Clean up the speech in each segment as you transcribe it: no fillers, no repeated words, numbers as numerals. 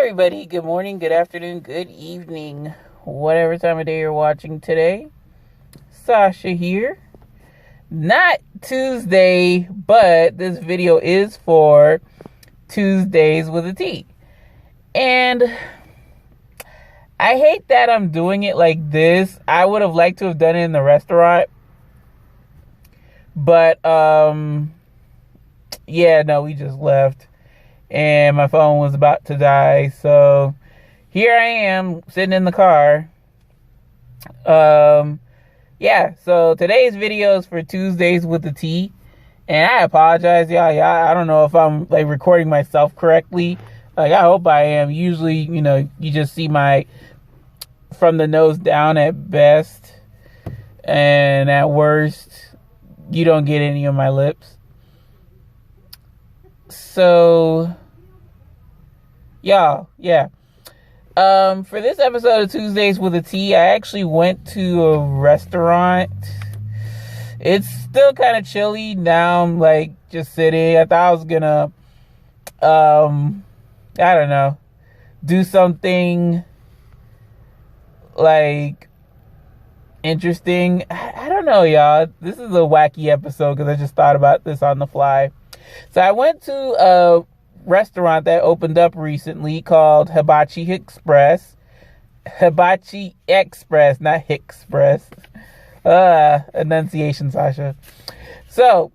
everybody. Good morning, good afternoon, good evening, whatever time of day you're watching today. Sasha here. Not Tuesday, but this video is for Tuesdays with a T. And I hate that I'm doing it like this. I would have liked to have done it in the restaurant. But, yeah, no, we just left. And my phone was about to die. So here I am sitting in the car. Yeah, so today's video is for Tuesdays with the T. And I apologize, y'all. I don't know if I'm like recording myself correctly. Like, I hope I am. Usually, you just see my from the nose down at best. And at worst, you don't get any of my lips. So, y'all, yeah. For this episode of Tuesdays with a T, I actually went to a restaurant. It's still kind of chilly. Now I'm like just sitting. I thought I was gonna, I don't know, do something like interesting. I don't know, y'all. This is a wacky episode because I just thought about this on the fly. So I went to a restaurant that opened up recently called Hibachi Express. Hibachi Express, not Hixpress. Enunciation, Sasha. So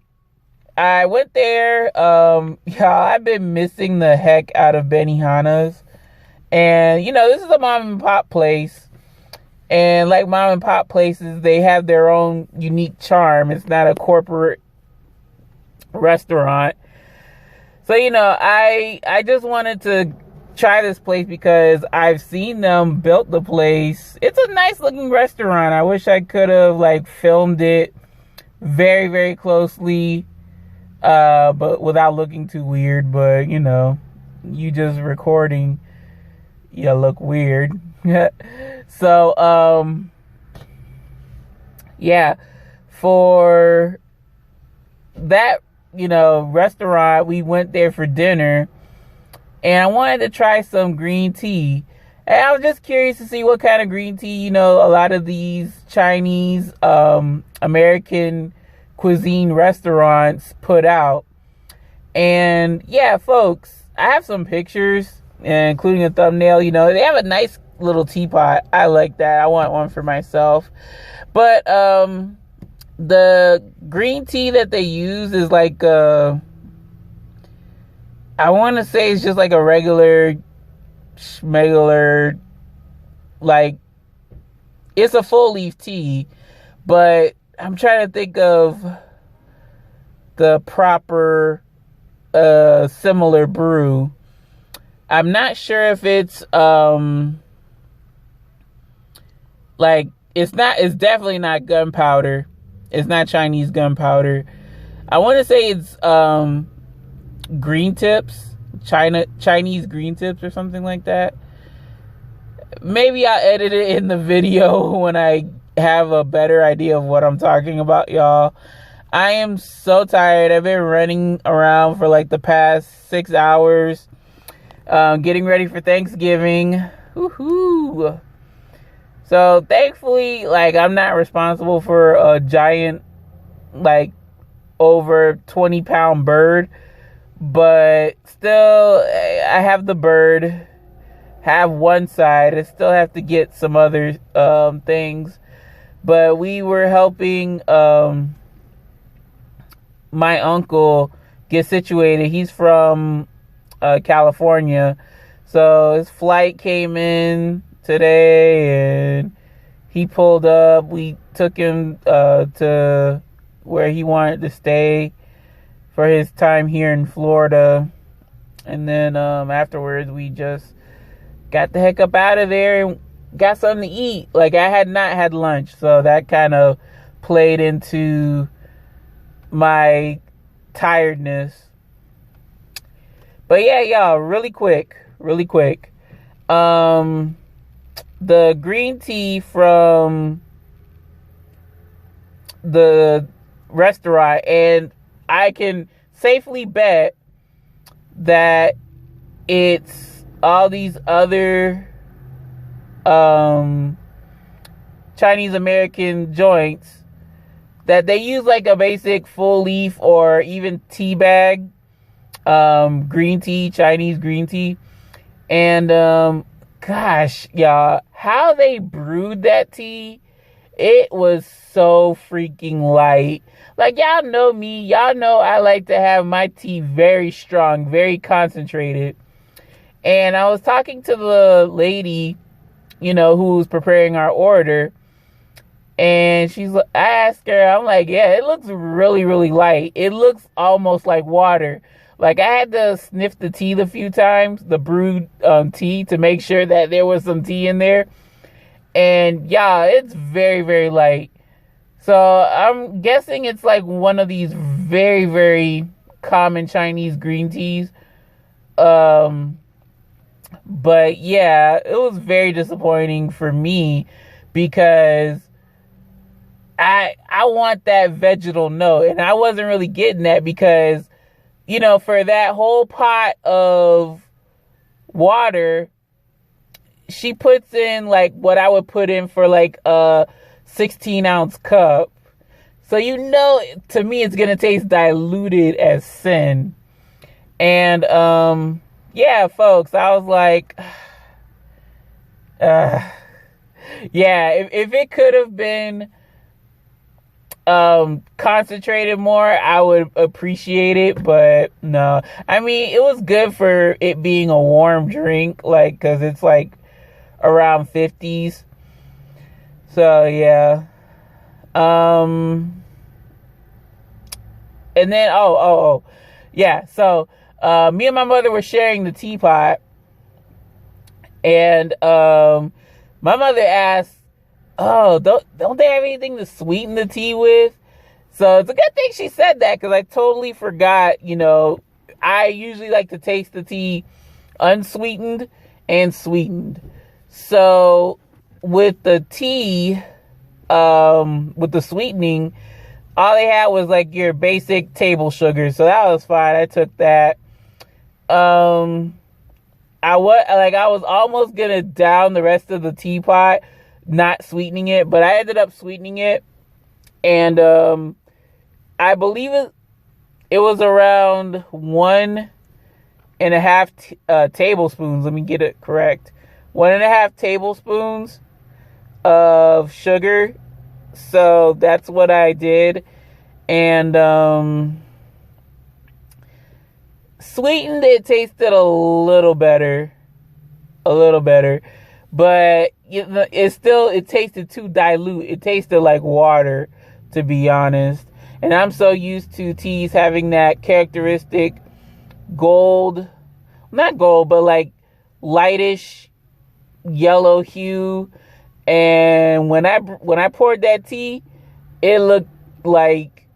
I went there. Y'all, I've been missing the heck out of Benihana's. And, this is a mom and pop place. And like mom and pop places, they have their own unique charm. It's not a corporate restaurant. So, I just wanted to try this place because I've seen them build the place. It's a nice looking restaurant. I wish I could have filmed it very, very closely, but without looking too weird. But, you just recording, you look weird. So, yeah, for that, restaurant, we went there for dinner, and I wanted to try some green tea. And I was just curious to see what kind of green tea, a lot of these Chinese, American cuisine restaurants put out. And yeah, folks, I have some pictures, including a thumbnail. They have a nice little teapot. I like that. I want one for myself. But, the green tea that they use is I want to say it's just like a regular, it's a full leaf tea, but I'm trying to think of the proper, similar brew. I'm not sure if it's, it's definitely not gunpowder. It's not Chinese gunpowder. I want to say it's green tips, Chinese green tips or something like that. Maybe I'll edit it in the video when I have a better idea of what I'm talking about, y'all. I am so tired. I've been running around for the past 6 hours, getting ready for Thanksgiving. Woohoo! So thankfully, I'm not responsible for a giant, over 20-pound bird, but still, I have the bird, have one side. I still have to get some other things, but we were helping my uncle get situated. He's from California, so his flight came in today, and he pulled up. We took him to where he wanted to stay for his time here in Florida, and then afterwards we just got the heck up out of there and got something to eat. I had not had lunch, so that kind of played into my tiredness. But yeah, y'all, really quick, the green tea from the restaurant, and I can safely bet that it's all these other Chinese American joints that they use like a basic full leaf or even tea bag, green tea, Chinese green tea. And gosh, y'all, how they brewed that tea, it was so freaking light. Like, y'all know me, y'all know I like to have my tea very strong, very concentrated. And I was talking to the lady, who was preparing our order, and I asked her, I'm like, yeah, it looks really, really light. It looks almost like water. Like, I had to sniff the tea a few times, the brewed tea, to make sure that there was some tea in there. And yeah, it's very, very light. So I'm guessing it's like one of these very, very common Chinese green teas. But yeah, it was very disappointing for me because I want that vegetal note, and I wasn't really getting that because, for that whole pot of water, she puts in like what I would put in for like a 16-ounce cup. So, to me, it's going to taste diluted as sin. And, yeah, folks, I was like, yeah, if it could have been concentrated more, I would appreciate it, but no. I mean, it was good for it being a warm drink, like, because it's like around 50s. So, yeah. And then, yeah, so me and my mother were sharing the teapot, and my mother asked, oh, don't they have anything to sweeten the tea with? So it's a good thing she said that, because I totally forgot. I usually like to taste the tea unsweetened and sweetened. So with the tea, with the sweetening, all they had was like your basic table sugar. So that was fine. I took that. I was almost gonna down the rest of the teapot, not sweetening it, but I ended up sweetening it, and I believe it was around 1.5 tablespoons. Let me get it correct. 1.5 tablespoons of sugar. So that's what I did, and sweetened it, tasted a little better, but it tasted too dilute. It tasted like water, to be honest. And I'm so used to teas having that characteristic not gold, but like lightish yellow hue. And when I poured that tea, it looked like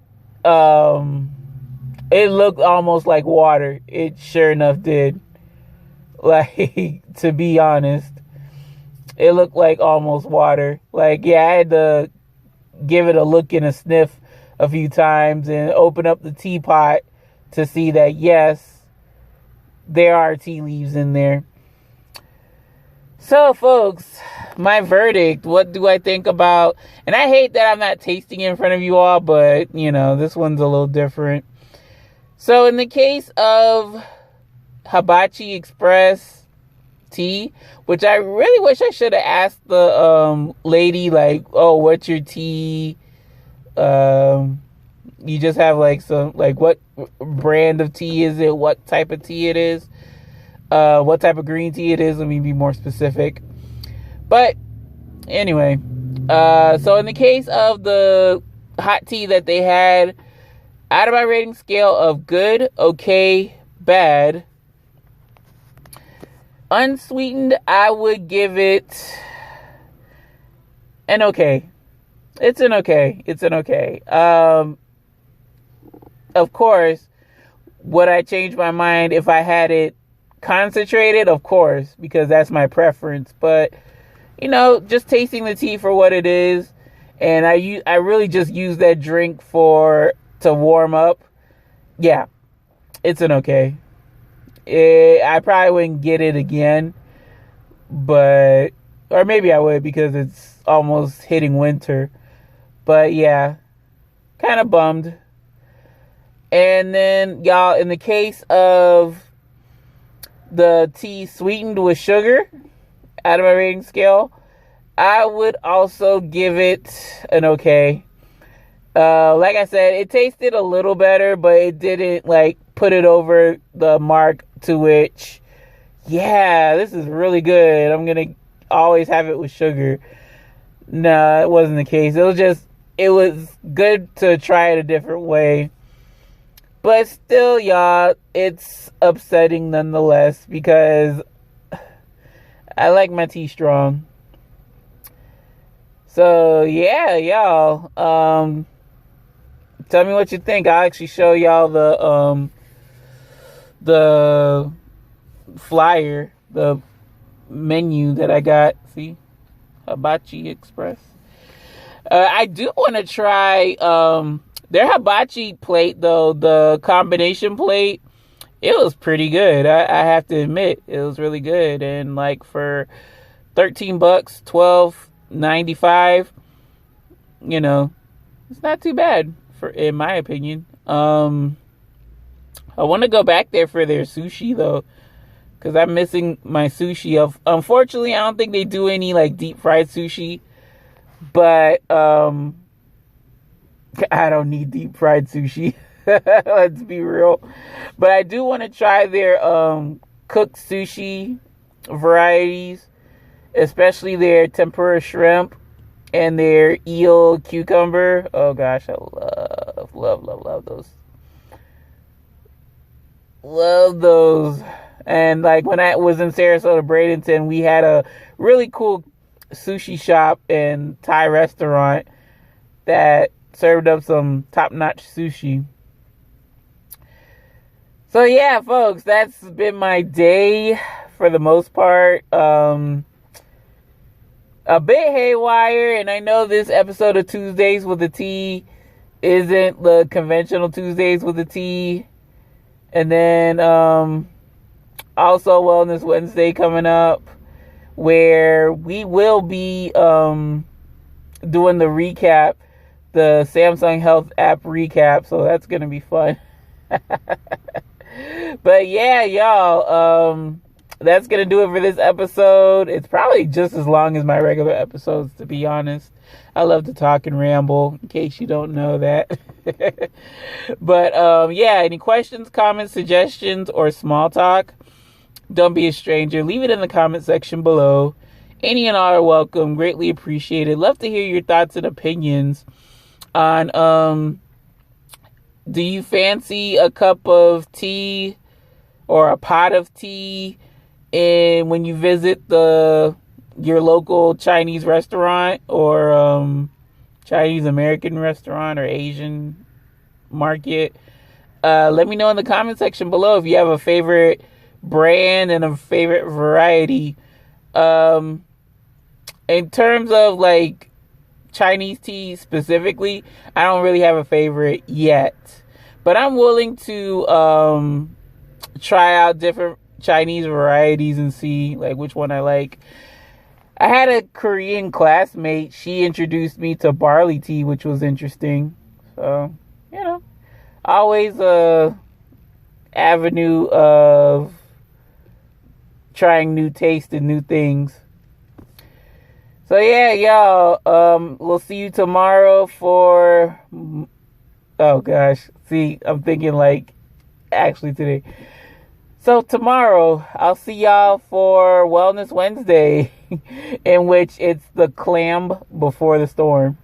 it looked almost like water. It sure enough did. Like, to be honest, it looked like almost water. Like, yeah, I had to give it a look and a sniff a few times and open up the teapot to see that, yes, there are tea leaves in there. So, folks, my verdict, what do I think about, and I hate that I'm not tasting it in front of you all, but, this one's a little different. So, in the case of Hibachi Express tea, which I really wish I should have asked the lady, like, oh, what's your tea? You just have, like, some, like, what brand of tea is it? What type of tea it is? What type of green tea it is. Let me be more specific. But anyway, so in the case of the hot tea that they had, out of my rating scale of good, okay, bad, unsweetened, I would give it an okay. It's an okay. Of course, would I change my mind if I had it concentrated? Of course, because that's my preference. But just tasting the tea for what it is, and I really just use that drink to warm up. Yeah, it's an okay. I probably wouldn't get it again, but, or maybe I would because it's almost hitting winter. But yeah, kind of bummed. And then, y'all, in the case of the tea sweetened with sugar, out of my rating scale, I would also give it an okay. Like I said, it tasted a little better, but it didn't like put it over the mark to which, yeah, this is really good, I'm gonna always have it with sugar. No, it wasn't the case. It was good to try it a different way. But still, y'all, it's upsetting nonetheless because I like my tea strong. So yeah, y'all. Tell me what you think. I'll actually show y'all the flyer, the menu that I got. See, Hibachi Express. I do want to try their hibachi plate though. The combination plate, it was pretty good. I have to admit, it was really good. And like for $13, $12.95, you know, it's not too bad in my opinion. I want to go back there for their sushi though, because I'm missing my sushi. Unfortunately, I don't think they do any like deep fried sushi, but I don't need deep fried sushi. Let's be real. But I do want to try their cooked sushi varieties, especially their tempura shrimp and their eel cucumber. Oh gosh, I love those. Love those. And like when I was in Sarasota, Bradenton, we had a really cool sushi shop and Thai restaurant that served up some top-notch sushi. So yeah, folks, that's been my day for the most part. A bit haywire, and I know this episode of Tuesdays with the Tea isn't the conventional Tuesdays with the Tea. And then also Wellness Wednesday coming up, where we will be doing the recap, the Samsung Health app recap, so that's gonna be fun. But yeah, y'all, that's gonna do it for this episode. It's probably just as long as my regular episodes, to be honest. I love to talk and ramble, in case you don't know that. But yeah, any questions, comments, suggestions, or small talk, don't be a stranger. Leave it in the comment section below. Any and all are welcome. Greatly appreciated. Love to hear your thoughts and opinions on do you fancy a cup of tea or a pot of tea and when you visit your local Chinese restaurant or Chinese American restaurant or Asian market? Let me know in the comment section below if you have a favorite brand and a favorite variety. In terms of like Chinese tea specifically, I don't really have a favorite yet, but I'm willing to try out different Chinese varieties and see like which one I like. I had a Korean classmate. She introduced me to barley tea, which was interesting. So, you know, always a avenue of trying new tastes and new things. So yeah, y'all, we'll see you tomorrow for, oh gosh, see, I'm thinking like actually today. So tomorrow, I'll see y'all for Wellness Wednesday, in which it's the clam before the storm.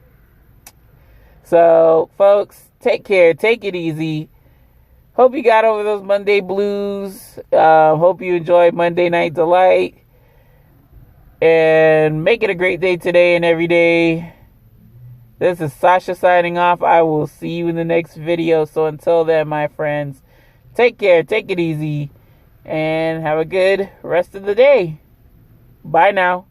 So, folks, take care. Take it easy. Hope you got over those Monday blues. Hope you enjoyed Monday Night Delight. And make it a great day today and every day. This is Sasha signing off. I will see you in the next video. So until then, my friends, take care. Take it easy. And have a good rest of the day. Bye now.